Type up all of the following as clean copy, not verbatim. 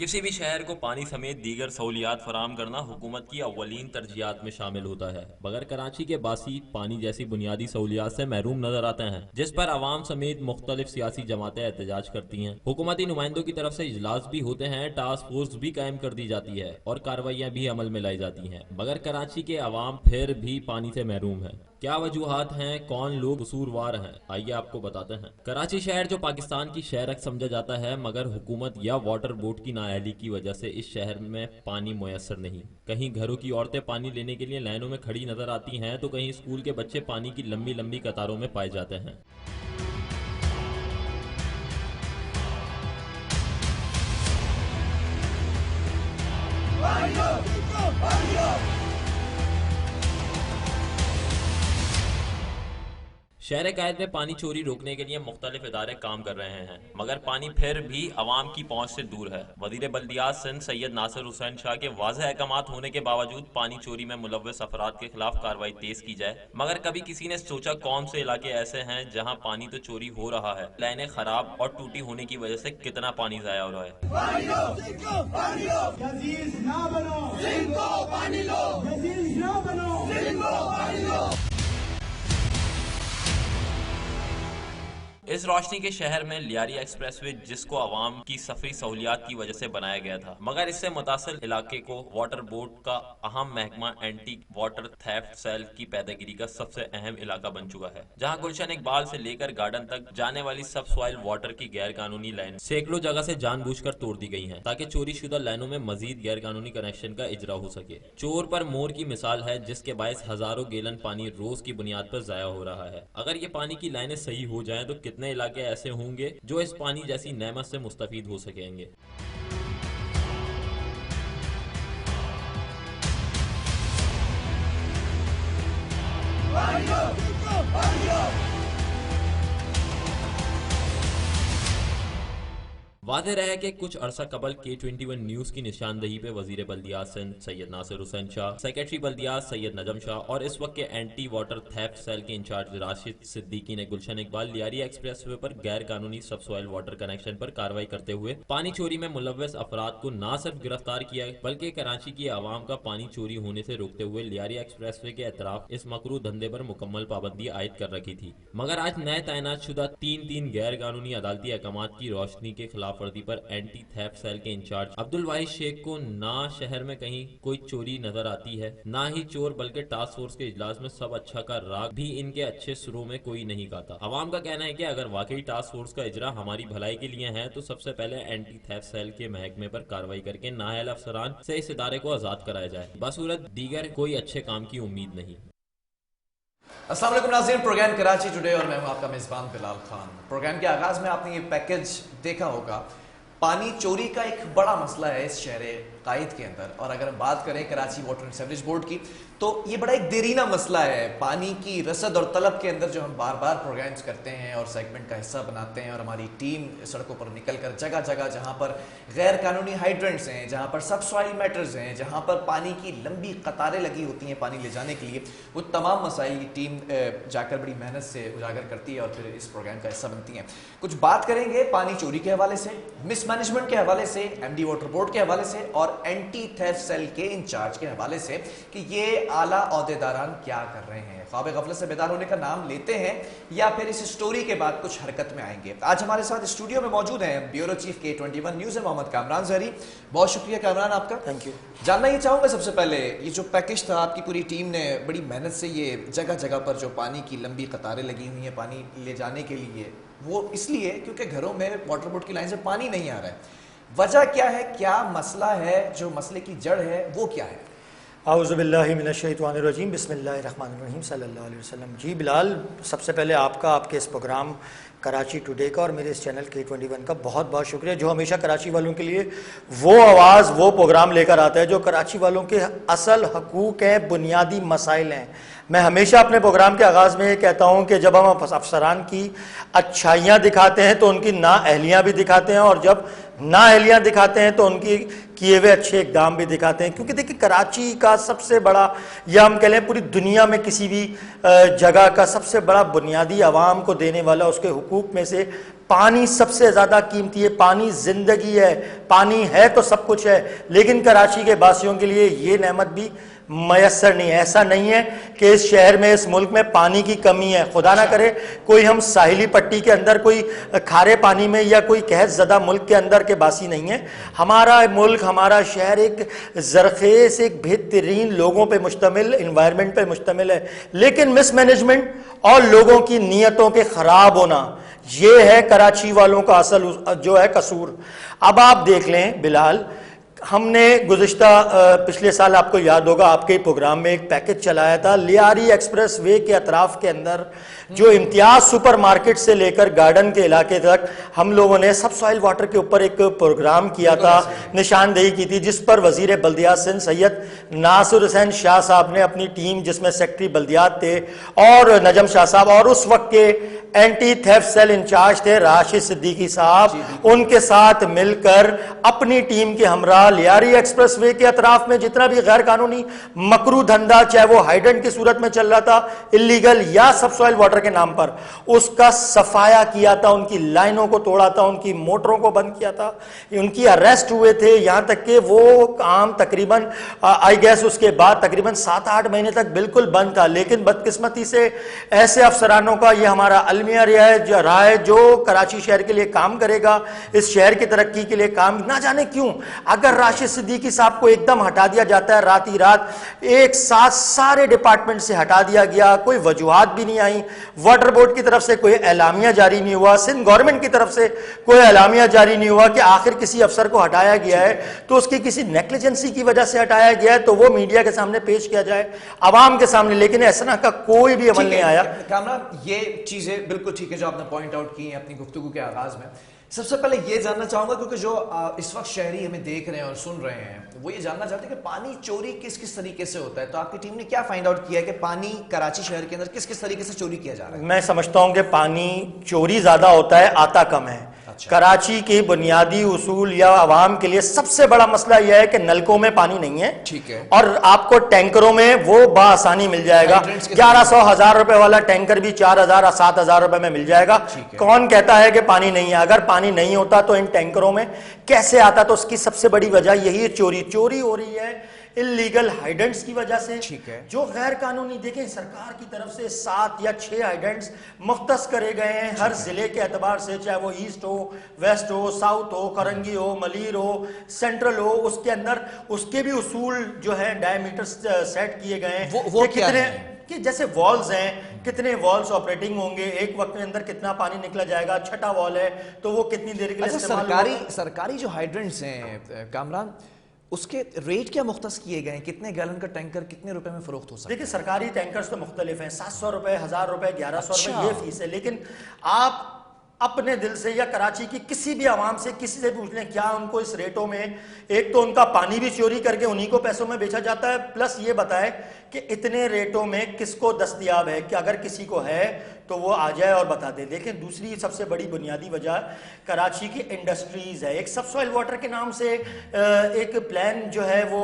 کسی بھی شہر کو پانی سمیت دیگر سہولیات فراہم کرنا حکومت کی اولین ترجیحات میں شامل ہوتا ہے، مگر کراچی کے باسی پانی جیسی بنیادی سہولیات سے محروم نظر آتے ہیں، جس پر عوام سمیت مختلف سیاسی جماعتیں احتجاج کرتی ہیں۔ حکومتی نمائندوں کی طرف سے اجلاس بھی ہوتے ہیں، ٹاسک فورس بھی قائم کر دی جاتی ہے اور کارروائیاں بھی عمل میں لائی جاتی ہیں، مگر کراچی کے عوام پھر بھی پانی سے محروم ہے۔ کیا وجوہات ہیں، کون لوگ قصوروار ہیں، آئیے آپ کو بتاتے ہیں۔ کراچی شہر جو پاکستان کی شہرک سمجھا جاتا ہے، مگر حکومت یا واٹر بورڈ کی نااہلی کی وجہ سے اس شہر میں پانی میسر نہیں۔ کہیں گھروں کی عورتیں پانی لینے کے لیے لائنوں میں کھڑی نظر آتی ہیں تو کہیں اسکول کے بچے پانی کی لمبی لمبی قطاروں میں پائے جاتے ہیں۔ شہر قائد میں پانی چوری روکنے کے لیے مختلف ادارے کام کر رہے ہیں، مگر پانی پھر بھی عوام کی پہنچ سے دور ہے۔ وزیر بلدیات سندھ سید ناصر حسین شاہ کے واضح احکامات ہونے کے باوجود پانی چوری میں ملوث افراد کے خلاف کارروائی تیز کی جائے، مگر کبھی کسی نے سوچا کون سے علاقے ایسے ہیں جہاں پانی تو چوری ہو رہا ہے، لائنیں خراب اور ٹوٹی ہونے کی وجہ سے کتنا پانی ضائع ہو رہا ہے۔ اس روشنی کے شہر میں لیاری ایکسپریس وے، جس کو عوام کی سفری سہولیات کی وجہ سے بنایا گیا تھا، مگر اس سے متصل علاقے کو واٹر بورڈ کا اہم محکمہ اینٹی واٹر تھیفٹ سیل کی پیداگیری کا سب سے اہم علاقہ بن چکا ہے، جہاں گلشن اقبال سے لے کر گارڈن تک جانے والی سب سوائل واٹر کی غیر قانونی لائن سینکڑوں جگہ سے جان بوجھ کر توڑ دی گئی ہیں تاکہ چوری شدہ لائنوں میں مزید غیر قانونی کنیکشن کا اجرا ہو سکے۔ چور پر مور کی مثال ہے، جس کے باعث ہزاروں گیلن پانی روز کی بنیاد پر ضائع ہو رہا ہے۔ اگر یہ پانی کی لائنیں صحیح ہو جائیں تو کتنے علاقے ایسے ہوں گے جو اس پانی جیسی نعمت سے مستفید ہو سکیں گے۔ واضح رہے کہ کچھ عرصہ قبل K21 نیوز کی نشاندہی پہ وزیر بلدیات سندھ سید ناصر حسین شاہ، سیکریٹری بلدیات سید نجم شاہ اور اس وقت کے اینٹی واٹر تھیفٹ سیل کے انچارج راشد صدیقی نے گلشن اقبال لیاری ایکسپریس وے پر غیر قانونی سب سوائل واٹر کنیکشن پر کارروائی کرتے ہوئے پانی چوری میں ملوث افراد کو نہ صرف گرفتار کیا بلکہ کراچی کی عوام کا پانی چوری ہونے سے روکتے ہوئے لیاری ایکسپریس وے کے اطراف اس مکروہ دھندے پر مکمل پابندی عائد کر رکھی تھی، مگر آج نئے تعینات شدہ تین غیر قانونی عدالتی احکامات کی روشنی کے خلاف ورزی پر اینٹی تھیفٹ سیل کے انچارج عبدالواحد شیخ کو نہ شہر میں کہیں کوئی چوری نظر آتی ہے، نہ ہی چور، بلکہ ٹاسک فورس کے اجلاس میں سب اچھا کا راگ بھی ان کے اچھے سروں میں کوئی نہیں گاتا۔ عوام کا کہنا ہے کہ اگر واقعی ٹاسک فورس کا اجرا ہماری بھلائی کے لیے ہے تو سب سے پہلے اینٹی تھیفٹ سیل کے محکمے پر کارروائی کر کے نااہل افسران سے اس ادارے کو آزاد کرایا جائے، بصورت دیگر کوئی اچھے کام کی امید نہیں۔ السلام علیکم ناظرین، پروگرام کراچی ٹوڈے اور میں ہوں آپ کا میزبان بلال خان۔ پروگرام کے آغاز میں آپ نے یہ پیکج دیکھا ہوگا۔ پانی چوری کا ایک بڑا مسئلہ ہے اس شہر قائد کے اندر، اور اگر ہم بات کریں Karachi water and sewerage board کی تو یہ بڑا ایک دیرینہ مسئلہ ہے۔ پانی کی رسد اور طلب کے اندر جو ہم بار بار پروگرامز کرتے ہیں اور سیگمنٹ کا حصہ بناتے ہیں، اور ہماری ٹیم سڑکوں پر نکل کر جگہ جگہ جہاں پر غیر قانونی ہائیڈرنٹس ہیں، جہاں پر سب سوائل میٹرز ہیں، جہاں پر پانی کی لمبی قطاریں لگی ہوتی ہیں پانی لے جانے کے لیے، وہ تمام مسائل کی ٹیم جا کر بڑی محنت سے اجاگر کرتی ہے اور پھر اس پروگرام کا حصہ بنتی ہیں۔ کچھ بات کریں گے پانی چوری کے حوالے سے، مس مینجمنٹ کے حوالے سے، ایم ڈی واٹر بورڈ کے حوالے سے اور اینٹی تھیفٹ سیل کے انچارج کے حوالے سے کہ یہ اعلیٰ عہدیداران کیا کر رہے ہیں، خواب غفلت سے بیدار ہونے کا نام لیتے ہیں یا پھر اس سٹوری کے بعد کچھ حرکت میں آئیں گے۔ آج ہمارے ساتھ اسٹوڈیو میں موجود ہیں بیورو چیف K21 نیوز ہے محمد کامران زہری۔ بہت شکریہ کامران آپ کا۔ Thank you. جاننا یہ چاہوں گا سب سے پہلے، یہ جو پیکج تھا آپ کی پوری ٹیم نے بڑی محنت سے یہ جگہ جگہ پر جو پانی کی لمبی قطاریں لگی ہوئی ہیں پانی لے جانے کے لیے، وہ اس لیے کیونکہ گھروں میں واٹر بورڈ کی لائن سے پانی نہیں آ رہا ہے، وجہ کیا ہے، کیا مسئلہ ہے، جو مسئلے کی جڑ ہے وہ کیا ہے؟ اعوذ باللہ من الشیطان الرجیم، بسم اللہ الرحمن الرحیم، صلی اللہ علیہ وسلم۔ جی بلال، سب سے پہلے آپ کا، آپ کے اس پروگرام کراچی ٹوڈے کا اور میرے اس چینل K21 کا بہت بہت شکریہ، جو ہمیشہ کراچی والوں کے لیے وہ آواز، وہ پروگرام لے کر آتا ہے جو کراچی والوں کے اصل حقوق ہیں، بنیادی مسائل ہیں۔ میں ہمیشہ اپنے پروگرام کے آغاز میں یہ کہتا ہوں کہ جب ہم افسران کی اچھائیاں دکھاتے ہیں تو ان کی نااہلیاں بھی دکھاتے ہیں، اور جب نااہلیاں دکھاتے ہیں تو ان کی کیے ہوئے اچھے اقدام بھی دکھاتے ہیں، کیونکہ دیکھیں کراچی کا سب سے بڑا، یا ہم کہہ لیں پوری دنیا میں کسی بھی جگہ کا سب سے بڑا بنیادی عوام کو دینے والا اس کے حقوق میں سے پانی سب سے زیادہ قیمتی ہے، پانی زندگی ہے، پانی ہے تو سب کچھ ہے، لیکن کراچی کے باسیوں کے لیے یہ نعمت بھی میسر نہیں ہے۔ ایسا نہیں ہے کہ اس شہر میں، اس ملک میں پانی کی کمی ہے، خدا نہ کرے کوئی ہم ساحلی پٹی کے اندر کوئی کھارے پانی میں یا کوئی قحط زدہ ملک کے اندر کے باسی نہیں ہے۔ ہمارا ملک، ہمارا شہر ایک زرخیز، ایک بہترین لوگوں پہ مشتمل انوائرمنٹ پہ مشتمل ہے، لیکن مس مینجمنٹ اور لوگوں کی نیتوں کے خراب ہونا، یہ ہے کراچی والوں کا اصل جو ہے قصور۔ اب آپ دیکھ لیں بلال، ہم نے گزشتہ پچھلے سال آپ کو یاد ہوگا آپ کے پروگرام میں ایک پیکج چلایا تھا لیاری ایکسپریس وے کے اطراف کے اندر، جو امتیاز سپر مارکیٹ سے لے کر گارڈن کے علاقے تک ہم لوگوں نے سب سوائل واٹر کے اوپر ایک پروگرام کیا تھا، نشاندہی کی تھی، جس پر وزیر بلدیات سندھ سید ناصر حسین شاہ صاحب نے اپنی ٹیم، جس میں سیکٹری بلدیات تھے اور نجم شاہ صاحب، اور اس وقت کے اینٹی تھیفٹ سیل انچارج تھے راشد صدیقی صاحب، ان کے ساتھ مل کر اپنی ٹیم کے ہمراہ لیاری ایکسپریس وے کے اطراف میں جتنا بھی غیر قانونی مکروہ دھندا، چاہے وہ ہائیڈنٹ کی صورت میں چل رہا تھا اللیگل یا سب سوائل واٹر کے نام پر، اس کا صفایا کیا تھا، ان کی لائنوں کو توڑا تھا، ان کی موٹروں کو بند کیا تھا، ان کی اریسٹ ہوئے تھے، یہاں تک کہ وہ کام تقریباً آئی گیس اس کے بعد تقریباً 7-8 مہینے تک بالکل بند تھا۔ لیکن بدقسمتی سے ایسے افسرانوں کا یہ ہمارا المیہ رہا ہے جو کراچی شہر کے لیے کام کرے گا، اس شہر کی ترقی کے لیے کام، نہ جانے کیوں اگر راشد صدیقی صاحب کو ایک دم ہٹا دیا جاتا ہے رات ہی رات، ایک ساتھ سارے ڈپارٹمنٹ سے ہٹا دیا گیا، کوئی وجوہات بھی نہیں آئیں، واٹر بورڈ کی طرف سے کوئی اعلامیہ جاری نہیں ہوا، سندھ گورنمنٹ کی طرف سے کوئی اعلامیہ جاری نہیں ہوا کہ آخر کسی افسر کو ہٹایا گیا ہے تو اس کی کسی نیگلیجنسی کی وجہ سے ہٹایا گیا ہے تو وہ میڈیا کے سامنے پیش کیا جائے، عوام کے سامنے، لیکن ایسا کا کوئی بھی عمل نہیں آیا۔ کامران، یہ چیزیں بالکل ٹھیک ہے جو آپ نے پوائنٹ آؤٹ کی ہیں اپنی گفتگو کے آغاز میں۔ سب سے پہلے یہ جاننا چاہوں گا، کیونکہ جو اس وقت شہری ہمیں دیکھ رہے ہیں اور سن رہے ہیں وہ یہ جاننا چاہتے ہیں کہ پانی چوری کس کس طریقے سے ہوتا ہے، تو آپ کی ٹیم نے کیا فائنڈ آؤٹ کیا ہے کہ پانی کراچی شہر کے اندر کس کس طریقے سے چوری کیا جا رہا ہے؟ میں سمجھتا ہوں کہ پانی چوری زیادہ ہوتا ہے، آتا کم ہے۔ کراچی کے بنیادی اصول یا عوام کے لیے سب سے بڑا مسئلہ یہ ہے کہ نلکوں میں پانی نہیں ہے، ٹھیک ہے، اور آپ کو ٹینکروں میں وہ بآسانی مل جائے گا، 1100-1000 روپے والا ٹینکر بھی 4000-7000 روپے میں مل جائے گا۔ کون کہتا ہے کہ پانی نہیں ہے؟ اگر پانی نہیں ہوتا تو ان ٹینکروں میں کیسے آتا؟ تو اس کی سب سے بڑی وجہ یہی چوری ہو رہی ہے اللیگل ہائیڈنٹس کی وجہ سے، جو غیر قانونی۔ دیکھیں سرکار کی طرف سے 7 یا 6 ہائیڈنٹس مختص کرے گئے ہیں ہر ضلع کے اعتبار سے، چاہے وہ ایسٹ ہو، ویسٹ ہو، ساؤتھ ہو، کرنگی ہو، ملیر ہو، سینٹرل ہو، اس کے اندر اس کے بھی اصول جو ہے ڈائیمیٹر سیٹ کیے گئے ہیں وہ کتنے کہ جیسے والز ہیں، کتنے والز آپریٹنگ ہوں گے، ایک وقت کے اندر کتنا پانی نکلا جائے گا، چھٹا وال ہے تو وہ کتنی دیر کے لیے استعمال ہوگا۔ سرکاری جو ہائیڈرنٹس ہیں کامران، اس کے ریٹ کیا مختص کیے گئے ہیں؟ کتنے گیلن کا ٹینکر کتنے روپے میں فروخت ہو سکتا ہے؟ دیکھیں سرکاری ٹینکرز تو مختلف ہیں، 700 روپے، 1000 روپے، 1100 روپے یہ فیس ہے، لیکن آپ اپنے دل سے یا کراچی کی کسی بھی عوام سے کسی سے پوچھ لیں کیا ان کو اس ریٹوں میں، ایک تو ان کا پانی بھی چوری کر کے انہی کو پیسوں میں بیچا جاتا ہے، پلس یہ بتائے کہ اتنے ریٹوں میں کس کو دستیاب ہے، کہ اگر کسی کو ہے تو وہ آ جائے اور بتا دے۔ دیکھیں دوسری سب سے بڑی بنیادی وجہ کراچی کی انڈسٹریز ہے۔ ایک سب سوائل واٹر کے نام سے ایک پلان جو ہے وہ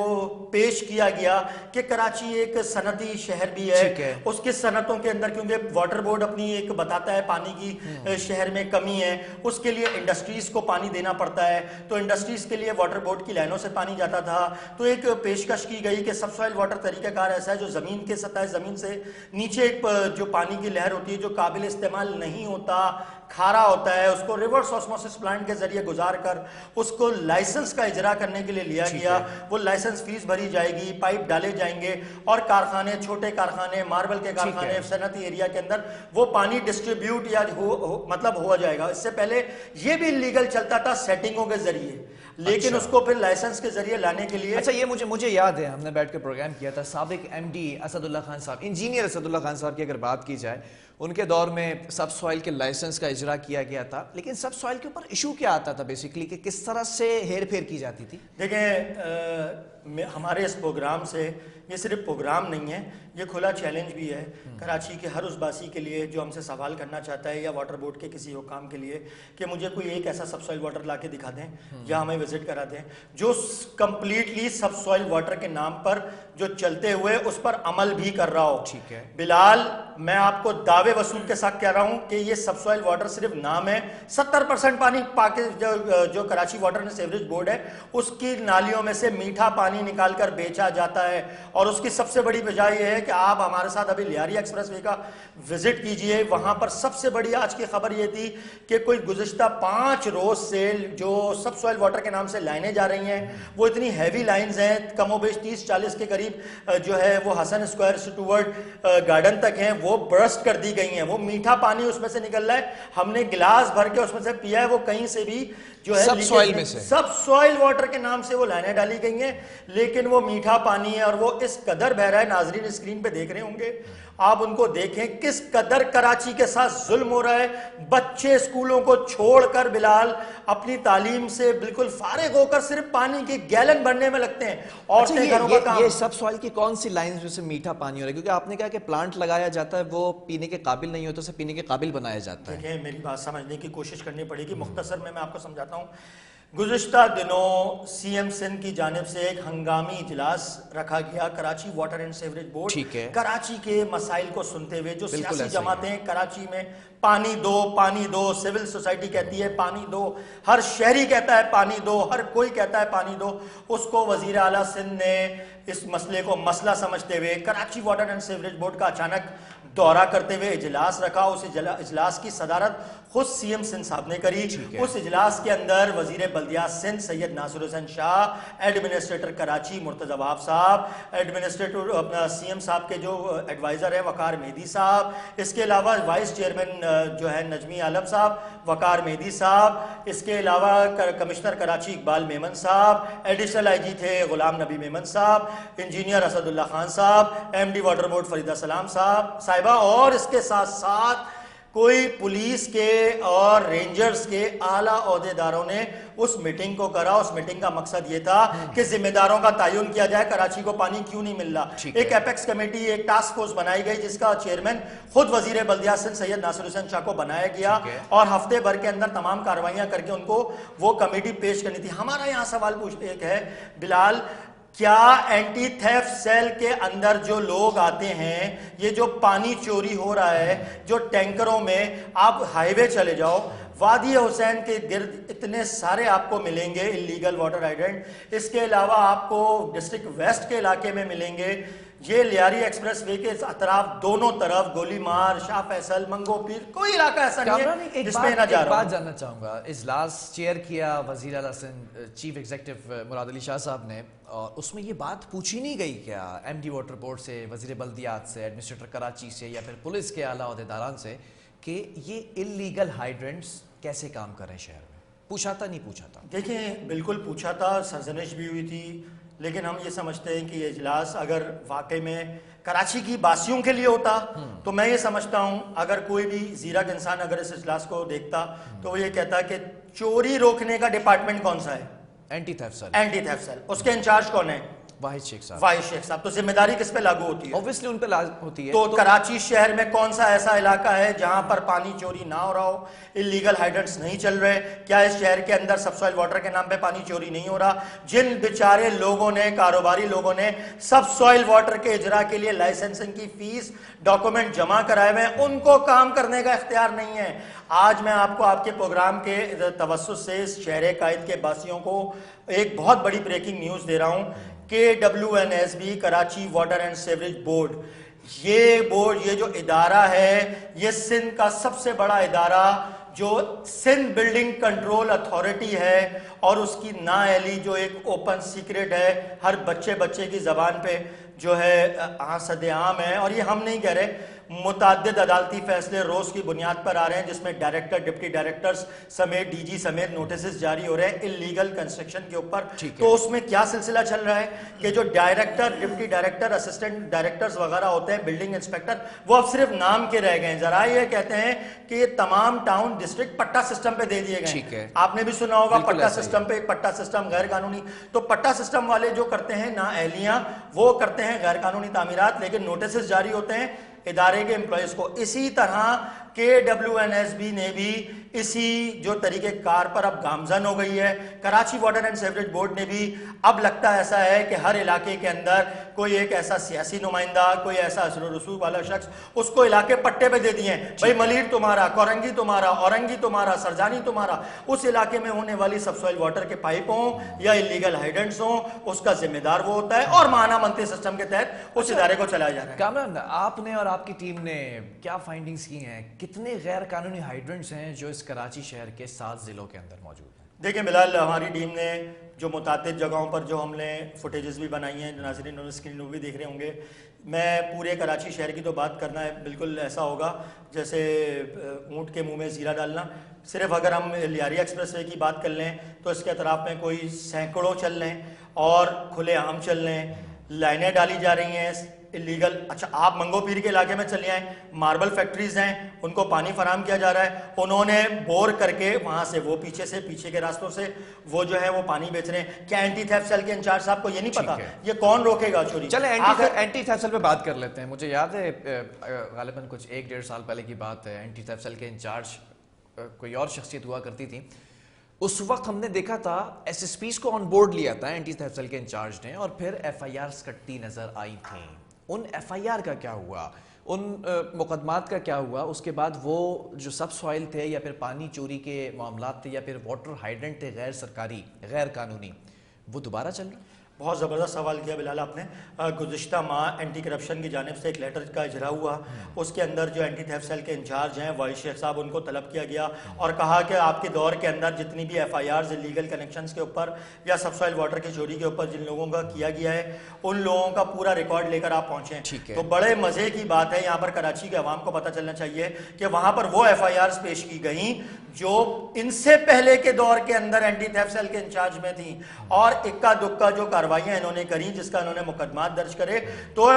پیش کیا گیا کہ کراچی ایک صنعتی شہر بھی ہے، اس کے صنعتوں کے اندر کیونکہ واٹر بورڈ اپنی ایک بتاتا ہے پانی کی شہر میں کمی ہے، اس کے لیے انڈسٹریز کو پانی دینا پڑتا ہے، تو انڈسٹریز کے لیے واٹر بورڈ کی لائنوں سے پانی جاتا تھا، تو ایک پیشکش کی گئی کہ سب سوائل واٹر طریقہ کار ایسا ہے جو زمین کے سطح زمین سے نیچے ایک جو پانی کی لہر ہوتی ہے جو قابل استعمال نہیں ہوتا، کھارا ہوتا ہے، اس کو ریورس آسموسس پلانٹ کے ذریعے گزار کر اس کو لائسنس کا اجرا کرنے کے لیے لیا گیا، وہ لائسنس فیس بھری جائے گی، پائپ ڈالے جائیں گے اور کارخانے، چھوٹے کارخانے، ماربل کے کارخانے صنعتی ایریا کے اندر وہ پانی ڈسٹریبیوٹ یا مطلب ہوا جائے گا۔ اس سے پہلے یہ بھی لیگل چلتا تھا سیٹنگوں کے ذریعے، لیکن اس کو پھر لائسنس کے ذریعے لانے کے لیے اچھا، یہ مجھے یاد ہے ہم نے بیٹھ کے پروگرام کیا تھا، سابق ایم ڈی اسد اللہ خان صاحب، انجینئر اسد اللہ خان صاحب کی اگر بات کی جائے، ان کے دور میں سب سوائل کے لائسنس کا اجرا کیا گیا تھا، لیکن سب سوائل کے اوپر ایشو کیا آتا تھا بیسیکلی کہ کس طرح سے ہیر پھیر کی جاتی تھی؟ دیکھیں ہمارے اس پروگرام سے یہ صرف پروگرام نہیں ہے، یہ کھلا چیلنج بھی ہے کراچی کے ہر اس باسی کے لیے جو ہم سے سوال کرنا چاہتا ہے یا واٹر بورڈ کے کسی حکام کے لیے کہ مجھے کوئی ایک ایسا سب سوائل واٹر لا کے دکھا دیں یا ہمیں وزٹ کرا دیں جو کمپلیٹلی سب سوائل واٹر کے نام پر جو چلتے ہوئے اس پر عمل بھی کر رہا ہو. ٹھیک ہے بلال، میں آپ کو دعوے وصول کے ساتھ کہہ رہا ہوں کہ یہ سب سوائل واٹر صرف نام ہے. 70% پانی جو Karachi water and sewerage board ہے اس کی نالیوں میں سے میٹھا پانی نکال کر بیچا جاتا ہے. اور اس کی سب سے بڑی وجہ یہ ہے کہ آپ ہمارے ساتھ ابھی لیاری ایکسپریس وے کا وزٹ کیجئے. وہاں پر سب سے بڑی آج کی خبر یہ تھی کہ کوئی گزشتہ 5 روز سے جو سب سوائل واٹر کے نام سے لائنیں جا رہی ہیں وہ اتنی ہیوی لائنز ہیں، کم و بیش 30-40 کے قریب جو ہے وہ حسن اسکوائر سے ٹورڈ گارڈن تک ہیں، وہ برسٹ کر دی گئی ہیں. وہ میٹھا پانی اس میں سے نکل رہا ہے، ہم نے گلاس بھر کے اس میں سے پیا ہے، وہ کہیں سے بھی جو ہے سب سوائل میں سے سب سوائل واٹر کے نام سے وہ لائنیں ڈالی گئی ہیں، لیکن وہ میٹھا پانی ہے اور وہ اس قدر بہ رہا ہے. ناظرین اسکرین پہ دیکھ رہے ہوں گے، آپ ان کو دیکھیں کس قدر کراچی کے ساتھ ظلم ہو رہا ہے. بچے اسکولوں کو چھوڑ کر بلال اپنی تعلیم سے بالکل فارغ ہو کر صرف پانی کے گیلن بھرنے میں لگتے ہیں. اور یہ سب سوائل کی کون سی لائنز میں سے میٹھا پانی ہو رہا ہے؟ کیونکہ آپ نے کہا کہ پلانٹ لگایا جاتا ہے وہ پینے کے قابل نہیں ہوتا، اسے پینے کے قابل بنایا جاتا ہے. دیکھیں میری بات سمجھنے کی کوشش کرنی پڑے گی، مختصر میں آپ کو سمجھاتا ہوں. گزشتہ دنوں سی ایم سندھ کی جانب سے ایک ہنگامی اجلاس رکھا گیا Karachi water and sewerage board Karachi کے مسائل کو سنتے ہوئے. جو سیاسی جماعتیں کراچی میں پانی دو، سول سوسائٹی کہتی ہے پانی دو، ہر شہری کہتا ہے پانی دو، ہر کوئی کہتا ہے پانی دو، اس کو وزیر اعلیٰ سندھ نے اس مسئلے کو مسئلہ سمجھتے ہوئے Karachi water and sewerage board کا اچانک دورہ کرتے ہوئے اجلاس رکھا. اس اجلاس کی صدارت خود سی ایم سندھ صاحب نے کری. اس اجلاس کے اندر وزیر بلدیات سندھ سید ناصر حسین شاہ، ایڈمنسٹریٹر کراچی مرتضی وہاب صاحب، ایڈمنسٹریٹر اپنا سی ایم صاحب کے جو ایڈوائزر ہیں وقار مہدی صاحب، اس کے علاوہ وائس چیئرمین جو ہے نجمی عالم صاحب، وقار مہدی صاحب، اس کے علاوہ کمشنر کراچی اقبال میمن صاحب، ایڈیشنل آئی جی تھے غلام نبی میمن صاحب، انجینئر اسد اللہ خان صاحب، M D water board Farida Salam صاحبہ، اور اس کے ساتھ ساتھ کوئی پولیس کے اور رینجرز کے اعلیٰ عہدیداروں نے اس میٹنگ کو کرا. اس میٹنگ کا مقصد یہ تھا کہ ذمہ داروں کا تعین کیا جائے، کراچی کو پانی کیوں نہیں مل رہا. ایک ایپیکس کمیٹی، ایک ٹاسک فورس بنائی گئی جس کا چیئرمین خود وزیر بلدیات سندھ سید ناصر حسین شاہ کو بنایا گیا اور ہفتے بھر کے اندر تمام کارروائیاں کر کے ان کو وہ کمیٹی پیش کرنی تھی. ہمارا یہاں سوال ایک ہے بلال، کیا اینٹی تھیفٹ سیل کے اندر جو لوگ آتے ہیں، یہ جو پانی چوری ہو رہا ہے، جو ٹینکروں میں، آپ ہائی وے چلے جاؤ، وادی حسین کے گرد اتنے سارے آپ کو ملیں گے اللیگل واٹر ہائیڈرنٹ. اس کے علاوہ آپ کو ڈسٹرکٹ ویسٹ کے علاقے میں ملیں گے. یہ لیاری ایکسپریس وے کے اطراف دونوں طرف گولی مار، شاہ فیصل، منگو پیر، کوئی علاقہ ایسا نہیں ہے جس میں نہ جا رہا. ایک بات جاننا چاہوں گا، اجلاس چیئر کیا وزیر اعلیٰ سندھ چیف ایگزیکٹو مراد علی شاہ صاحب نے، اور اس میں یہ بات پوچھی نہیں گئی کیا ایم ڈی واٹر بورڈ سے، وزیر بلدیات سے، ایڈمنسٹریٹر کراچی سے یا پھر پولیس کے اعلیٰ عہدیداران سے کہ یہ اللیگل ہائیڈرنٹس کیسے کام کر رہے ہیں شہر میں؟ پوچھا تھا نہیں پوچھا تھا؟ دیکھیں بالکل پوچھا تھا، سرزنش بھی ہوئی تھی، لیکن ہم یہ سمجھتے ہیں کہ یہ اجلاس اگر واقعی میں کراچی کی باسیوں کے لیے ہوتا تو میں یہ سمجھتا ہوں اگر کوئی بھی زیرک انسان اگر اس اجلاس کو دیکھتا تو وہ یہ کہتا کہ چوری روکنے کا ڈپارٹمنٹ کون سا ہے؟ Anti theft cell. Anti theft cell. اس کے انچارج کون ہے؟ واحد شیخ صاحب. واحد شیخ صاحب. تو ذمہ داری کس پہ لاگو ہوتی ہے؟ اوبویسلی ان پہ لاگو ہوتی ہے. تو کراچی شہر میں کون سا ایسا علاقہ ہے جہاں پر پانی چوری نہ ہو رہا ہو، اللیگل ہائیڈرنٹس نہیں چل رہے؟ کیا اس شہر کے اندر سب سوائل واٹر کے نام پہ پانی چوری نہیں ہو رہا؟ جن بیچارے لوگوں نے، کاروباری لوگوں نے سب سوائل واٹر کے اجرا کے لیے لائسنسنگ کی فیس، ڈاکومنٹ جمع کرائے ہوئے ہیں، ان کو کام کرنے کا اختیار نہیں ہے. آج میں آپ کو آپ کے پروگرام کے توسط سے اس شہر قائد کے باسیوں کو ایک بہت بڑی بریکنگ نیوز دے رہا ہوں. KWNSB Karachi water and sewerage board, یہ جو ادارہ ہے یہ سندھ کا سب سے بڑا ادارہ جو سندھ بلڈنگ کنٹرول اتھارٹی ہے، اور اس کی نااہلی جو ایک اوپن سیکرٹ ہے، ہر بچے کی زبان پہ جو ہے صد عام ہے. اور یہ ہم نہیں کہہ رہے، متعدد عدالتی فیصلے روز کی بنیاد پر آ رہے ہیں جس میں ڈائریکٹر، ڈپٹی ڈائریکٹرز سمیت ڈی جی سمیت نوٹسز جاری ہو رہے ہیں اللیگل کنسٹرکشن کے اوپر. تو اس میں کیا سلسلہ چل رہا ہے کہ جو director, deputy director, assistant directors وغیرہ ہوتے ہیں، بلڈنگ انسپیکٹر، وہ اب صرف نام کے رہ گئے ہیں. ذرا یہ کہتے ہیں کہ یہ تمام ٹاؤن ڈسٹرکٹ پٹا سسٹم پہ دے دیے گئے. آپ نے بھی سنا ہوگا پٹا سسٹم پہ، پٹا سسٹم غیر قانونی. تو پٹا سسٹم والے جو کرتے ہیں نااہلیاں، وہ کرتے ہیں ہیں غیر قانونی تعمیرات، لیکن نوٹسز جاری ہوتے ہیں ادارے کے امپلائیز کو. اسی طرح KWNSB نے بھی اسی جو طریقہ کار پر اب گامزن ہو گئی ہے. Karachi water and sewerage board نے بھی اب لگتا ایسا ہے کہ ہر علاقے کے اندر کوئی ایک ایسا سیاسی نمائندہ، کوئی ایسا اثر و رسوخ والا شخص، اس کو علاقے پٹے پہ دے دیے ہیں. بھائی ملیر تمہارا، کورنگی تمہارا، اورنگی تمہارا، سرجانی تمہارا. اس علاقے میں ہونے والی سب سوائل واٹر کے پائپ ہوں یا انلیگل ہائیڈنٹس ہوں، اس کا ذمہ دار وہ ہوتا ہے اور ماہانہ منتری سسٹم کے تحت اس ادارے کو چلایا جا رہا ہے. کامران، آپ نے اور آپ کی ٹیم نے کیا فائنڈنگز کی ہیں؟ کتنے غیر قانونی ہائیڈرنٹس ہیں جو اس کراچی شہر کے 7 ضلعوں کے اندر موجود ہیں؟ دیکھیں بلال، ہماری ٹیم نے جو متعدد جگہوں پر جو ہم نے فوٹیجز بھی بنائی ہیں، ناظرین اور اسکرین بھی دیکھ رہے ہوں گے. میں پورے کراچی شہر کی تو بات کرنا ہے بالکل ایسا ہوگا جیسے اونٹ کے منہ میں زیرہ ڈالنا. صرف اگر ہم لیاری ایکسپریس وے کی بات کر لیں تو اس کے اطراف میں کوئی سینکڑوں چل رہے ہیں اور کھلے عام چل رہے ہیں. لائنیں ڈالی جا رہی ہیں اللیگل. اچھا آپ منگو پیر کے علاقے میں چلے آئیں، ماربل فیکٹریز ہیں، ان کو پانی فراہم کیا جا رہا ہے. انہوں نے بور کر کے وہاں سے وہ پیچھے کے راستوں سے وہ جو ہے وہ پانی بیچ رہے ہیں. کیا اینٹی تھیفٹ سیل کے انچارج صاحب کو یہ نہیں پتا یہ کون روکے گا چوری؟ چلیں اینٹی تھیفٹ سیل پہ بات کر لیتے ہیں. مجھے یاد ہے غالباً کچھ 1-1.5 سال پہلے کی بات ہے، اینٹی تھیفٹ سیل کے انچارج کوئی اور شخصیت ہوا کرتی تھی. اس وقت ہم نے دیکھا تھا SSPs کو آن بورڈ لیا تھا اینٹی تھیفٹ سیل کے انچارج نے، اور پھر FIRs کٹتی نظر آئی تھیں. ان FIR کا کیا ہوا؟ ان مقدمات کا کیا ہوا؟ اس کے بعد وہ جو سب سوائل تھے یا پھر پانی چوری کے معاملات تھے یا پھر واٹر ہائیڈنٹ تھے غیر سرکاری غیر قانونی، وہ دوبارہ چل رہے؟ بہت زبردست سوال کیا بلال آپ نے. گزشتہ ماہ اینٹی کرپشن کی جانب سے ایک لیٹر کا اجرا ہوا. اس کے اندر جو اینٹی تھیفٹ سیل کے انچارج ہیں وائس شیخ صاحب، ان کو طلب کیا گیا اور کہا کہ آپ کے دور کے اندر جتنی بھی FIRs انلیگل کنیکشنز کے اوپر یا سب سوائل واٹر کی چوری کے اوپر جن لوگوں کا کیا گیا ہے ان لوگوں کا پورا ریکارڈ لے کر آپ پہنچیں. تو بڑے مزے کی بات ہے، یہاں پر کراچی کے عوام کو پتہ چلنا چاہیے کہ وہاں پر وہ FIRs پیش کی گئیں جو ان سے پہلے کے دور کے اندر اینٹی تھیفٹ سیل کے انچارج میں تھیں، اور اکا دکا جو کاروائیاں انہوں نے کری جس کا انہوں نے مقدمات درج کرے. تو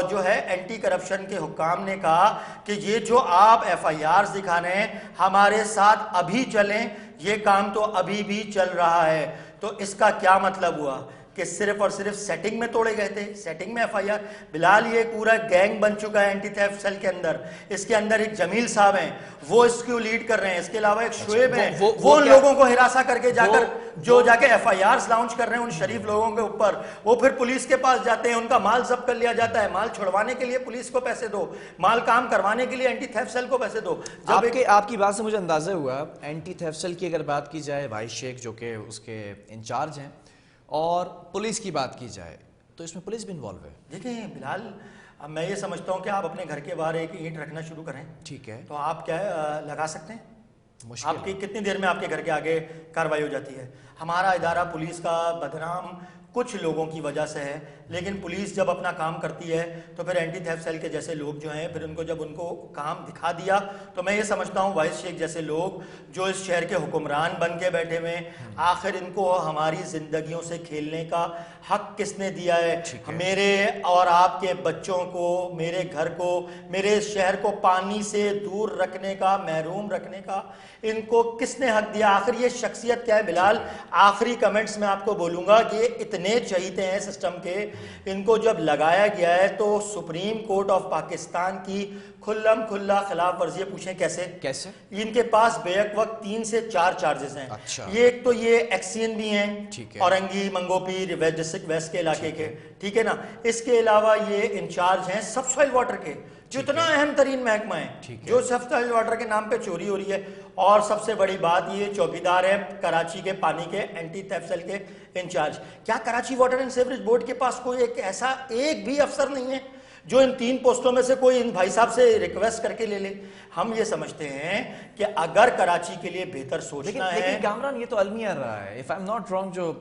جو ہے اینٹی کرپشن کے حکام نے کہا کہ یہ جو آپ FIRs دکھا رہے ہیں ہمارے ساتھ ابھی چلیں، یہ کام تو ابھی بھی چل رہا ہے. تو اس کا کیا مطلب ہوا کہ صرف اور صرف سیٹنگ میں توڑے گئے تھے، سیٹنگ میں FIR. بلال یہ پورا گینگ بن چکا ہے اینٹی تھیفٹ سیل کے اندر. اس کے اندر ایک جمیل صاحب ہیں وہ اس کو لیڈ کر رہے ہیں، اس کے علاوہ ایک شعیب ہیں وہ ان لوگوں کو ہراساں کر کے جا کے FIRs لانچ کر رہے ہیں ان شریف لوگوں کے اوپر. وہ پھر پولیس کے پاس جاتے ہیں، ان کا مال ضبط کر لیا جاتا ہے. مال چھڑوانے کے لیے پولیس کو پیسے دو، مال کام کروانے کے لیے اینٹی تھیفٹ سیل کو پیسے دو. آپ کی بات سے مجھے اندازہ ہوا اینٹی تھیفٹ سیل کی اگر بات کی جائے، بھائی شیخ جو کہ اس کے انچارج ہیں، اور پولیس کی بات کی جائے تو اس میں پولیس بھی انوالو ہے. دیکھیں بلال، اب میں یہ سمجھتا ہوں کہ آپ اپنے گھر کے باہر ایک اینٹ رکھنا شروع کریں، ٹھیک ہے، تو آپ کیا لگا سکتے ہیں؟ مشکل آپ کی کتنی دیر میں آپ کے گھر کے آگے کارروائی ہو جاتی ہے؟ ہمارا ادارہ پولیس کا بدنام کچھ لوگوں کی وجہ سے ہے، لیکن پولیس جب اپنا کام کرتی ہے تو پھر اینٹی تھیفٹ سیل کے جیسے لوگ جو ہیں پھر جب ان کو کام دکھا دیا تو میں یہ سمجھتا ہوں وائس شیخ جیسے لوگ جو اس شہر کے حکمران بن کے بیٹھے ہوئے، آخر ان کو ہماری زندگیوں سے کھیلنے کا حق کس نے دیا ہے؟ میرے اور آپ کے بچوں کو، میرے گھر کو، میرے شہر کو پانی سے دور رکھنے کا، محروم رکھنے کا ان کو کس نے حق دیا؟ آخر یہ شخصیت کیا ہے بلال؟ آخری کمنٹس میں آپ کو بولوں گا کہ یہ اتنے چہیتے ہیں سسٹم کے، ان کو جب لگایا گیا ہے تو سپریم کورٹ آف پاکستان کی کھلم کھلا خلاف ورزی. پوچھیں کیسے؟ ان کے پاس بیک وقت 3 سے 4 چارجز ہیں. یہ ایک تو یہ ایکسین بھی ہیں اورنگی، منگو پیر، ویسٹ ڈسٹرکٹ ویسٹ کے علاقے کے، ٹھیک ہے نا. اس کے علاوہ یہ انچارج ہیں سب سوائل واٹر کے، جو اتنا اہم ترین محکمہ ہے، جو سب سوائل واٹر کے نام پہ چوری ہو رہی ہے. اور سب سے بڑی بات یہ چوکیدار ہیں کراچی کے پانی کے اینٹی تھیفٹ سیل کے انچارج. کیا Karachi water and sewerage board کے پاس کوئی ایک بھی افسر نہیں ہے جو ان 3 پوسٹوں میں سے کوئی ان بھائی صاحب سے ریکویسٹ کر کے لے لے؟ ہم یہ سمجھتے ہیں کہ اگر کراچی کے لیے بہتر سوچنا ہے. لیکن کامران یہ تو المیہ رہا ہے، if I'm not wrong، جو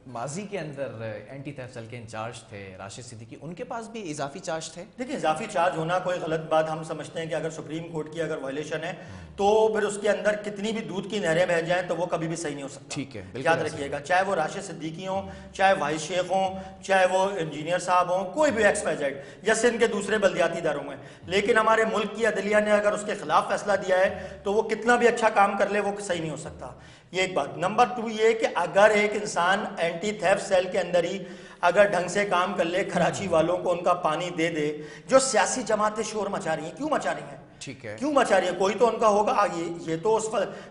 ماضی کے اندر اینٹی تھیفٹ سیل کے انچارج تھے راشد صدیقی، ان کے پاس بھی اضافی چارج تھے. دیکھیں اضافی چارج ہونا کوئی غلط بات، ہم سمجھتے ہیں کہ اگر سپریم کورٹ کی اگر وائلیشن ہے تو پھر اس کے اندر کتنی بھی دودھ کی نہریں بہہ جائیں تو وہ کبھی بھی صحیح نہیں ہو سکتا. ٹھیک ہے، یاد رکھیے گا، چاہے وہ راشد صدیقی ہوں، چاہے وائس شیخ ہوں، چاہے وہ انجینئر صاحب ہوں، کوئی بھی ایکس وائی زیڈ یا سندھ کے دوسرے بلدیاتی اداروں میں. لیکن ہمارے ملک کی عدلیہ نے اگر اس کے خلاف فیصلہ دیا ہے تو وہ کتنا بھی اچھا کام کر لے وہ صحیح نہیں ہو سکتا. یہ ایک بات. نمبر 2 یہ کہ اگر ایک انسان اینٹی تھیفٹ سیل کے اندر ہی اگر ڈھنگ سے کام کر لے، کراچی والوں کو ان کا پانی دے دے. جو سیاسی جماعتیں شور مچا رہی ہیں، کیوں مچا رہی ہیں؟ ٹھیک ہے، کیوں مچا رہی ہے؟ کوئی تو ان کا ہوگا. یہ تو اس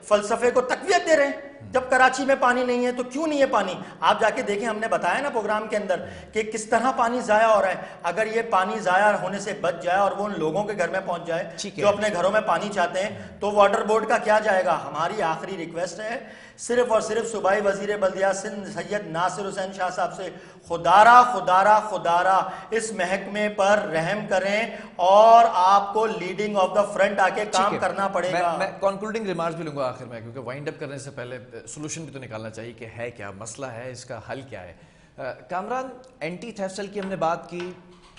فلسفے کو تقویت دے رہے ہیں. جب کراچی میں پانی نہیں ہے تو کیوں نہیں ہے پانی؟ آپ جا کے دیکھیں، ہم نے بتایا نا پروگرام کے اندر کہ کس طرح پانی ضائع ہو رہا ہے. اگر یہ پانی ضائع ہونے سے بچ جائے اور وہ ان لوگوں کے گھر میں پہنچ جائے جو اپنے گھروں میں پانی چاہتے ہیں، تو واٹر بورڈ کا کیا جائے گا؟ ہماری آخری ریکویسٹ ہے صرف اور صرف صوبائی وزیر بلدیہ سندھ سید ناصر حسین شاہ صاحب سے، خدارہ اس محکمے پر رحم کریں اور آپ کو لیڈنگ آف دا فرنٹ آ کے کام کرنا پڑے گا. میں کنکلوڈنگ ریمارکس بھی لوں گا آخر میں، کیونکہ وائنڈ اپ کرنے سے پہلے سولوشن بھی تو نکالنا چاہیے کہ ہے کیا مسئلہ ہے، اس کا حل کیا ہے. کامران، اینٹی تھیفٹ سیل کی ہم نے بات کی.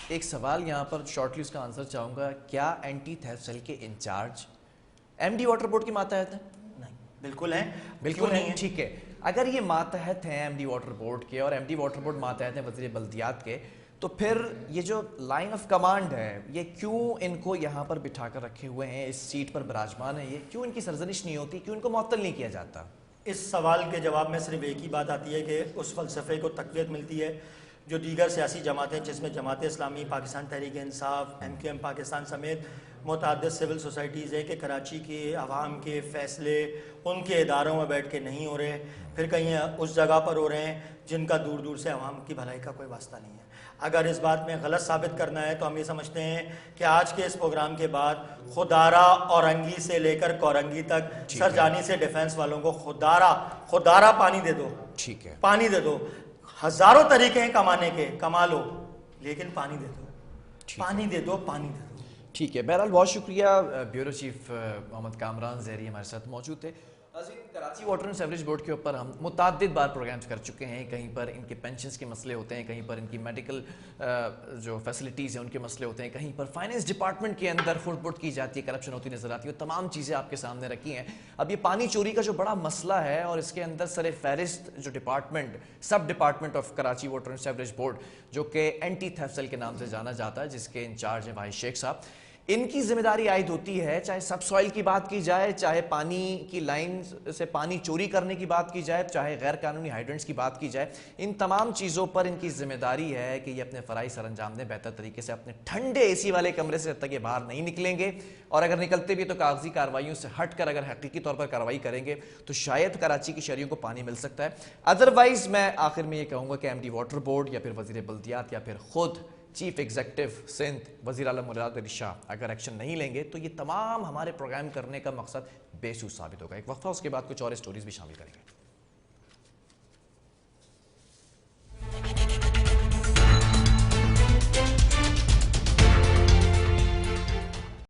ایک سوال یہاں پر شارٹلی اس کا آنسر چاہوں گا، کیا اینٹی تھیفٹ سیل کے انچارج ایم ڈی واٹر بورڈ کے ماتحت ہیں؟ بالکل ہیں، بالکل نہیں. ٹھیک ہے، اگر یہ ماتحت ہیں ایم ڈی واٹر بورڈ کے اور ایم ڈی واٹر بورڈ ماتحت ہیں وزیر بلدیات کے، تو پھر یہ جو لائن آف کمانڈ ہے یہ کیوں ان کو یہاں پر بٹھا کر رکھے ہوئے ہیں، اس سیٹ پر براجمان ہے، یہ کیوں ان کی سرزنش نہیں ہوتی، کیوں ان کو معطل نہیں کیا جاتا؟ اس سوال کے جواب میں صرف ایک ہی بات آتی ہے کہ اس فلسفے کو تقویت ملتی ہے جو دیگر سیاسی جماعتیں، جس میں Jamaat Islami, Pakistan Tehreek Insaf, M Q M Pakistan سمیت متعدد سول سوسائٹیز ہے، کہ کراچی کے عوام کے فیصلے ان کے اداروں میں بیٹھ کے نہیں ہو رہے، پھر کہیں اس جگہ پر ہو رہے ہیں جن کا دور دور سے عوام کی بھلائی کا کوئی واسطہ نہیں ہے. اگر اس بات میں غلط ثابت کرنا ہے تو ہم یہ سمجھتے ہیں کہ آج کے اس پروگرام کے بعد خدارہ اورنگی سے لے کر کورنگی تک سرجانی سے ڈیفنس والوں کو خدارہ پانی دے دو. ٹھیک ہے، پانی دے دو. ہزاروں طریقے ہیں کمانے کے، کما لو، لیکن پانی دے دو، پانی دے دو، پانی دے دو. ٹھیک ہے. بہرحال بہت شکریہ. بیورو چیف محمد کامران زہری ہمارے ساتھ موجود تھے. ناظرین، Karachi water and sewerage board کے اوپر ہم متعدد بار پروگرامز کر چکے ہیں. کہیں پر ان کے پینشنز کے مسئلے ہوتے ہیں، کہیں پر ان کی میڈیکل جو فیسلٹیز ہیں ان کے مسئلے ہوتے ہیں، کہیں پر فائنینس ڈپارٹمنٹ کے اندر کھوٹ پوٹ کی جاتی ہے، کرپشن ہوتی نظر آتی ہے. وہ تمام چیزیں آپ کے سامنے رکھی ہیں. اب یہ پانی چوری کا جو بڑا مسئلہ ہے اور اس کے اندر سر فہرست جو department, sub department of Karachi water and sewerage board, جو کہ اینٹی تھیفٹ سیل کے نام سے جانا جاتا ہے، جس کے انچارج ہیں واحد شیخ صاحب، ان کی ذمہ داری عائد ہوتی ہے. چاہے سب سوائل کی بات کی جائے، چاہے پانی کی لائن سے پانی چوری کرنے کی بات کی جائے، چاہے غیر قانونی ہائیڈرنٹس کی بات کی جائے، ان تمام چیزوں پر ان کی ذمہ داری ہے کہ یہ اپنے فرائض سر انجام دیں بہتر طریقے سے. اپنے ٹھنڈے اے سی والے کمرے سے جب تک یہ باہر نہیں نکلیں گے، اور اگر نکلتے بھی تو کاغذی کارروائیوں سے ہٹ کر اگر حقیقی طور پر کارروائی کریں گے تو شاید کراچی کی شہریوں کو پانی مل سکتا ہے. ادروائز میں آخر میں یہ کہوں گا کہ ایم ڈی واٹر بورڈ یا پھر وزیر بلدیات یا پھر خود چیف ایگزیکٹو سندھ وزیر اعلیٰ مراد علی شاہ اگر ایکشن نہیں لیں گے تو یہ تمام ہمارے پروگرام کرنے کا مقصد بے سود ثابت ہوگا. ایک وقفہ، اس کے بعد کچھ اور اسٹوریز بھی شامل کریں گے.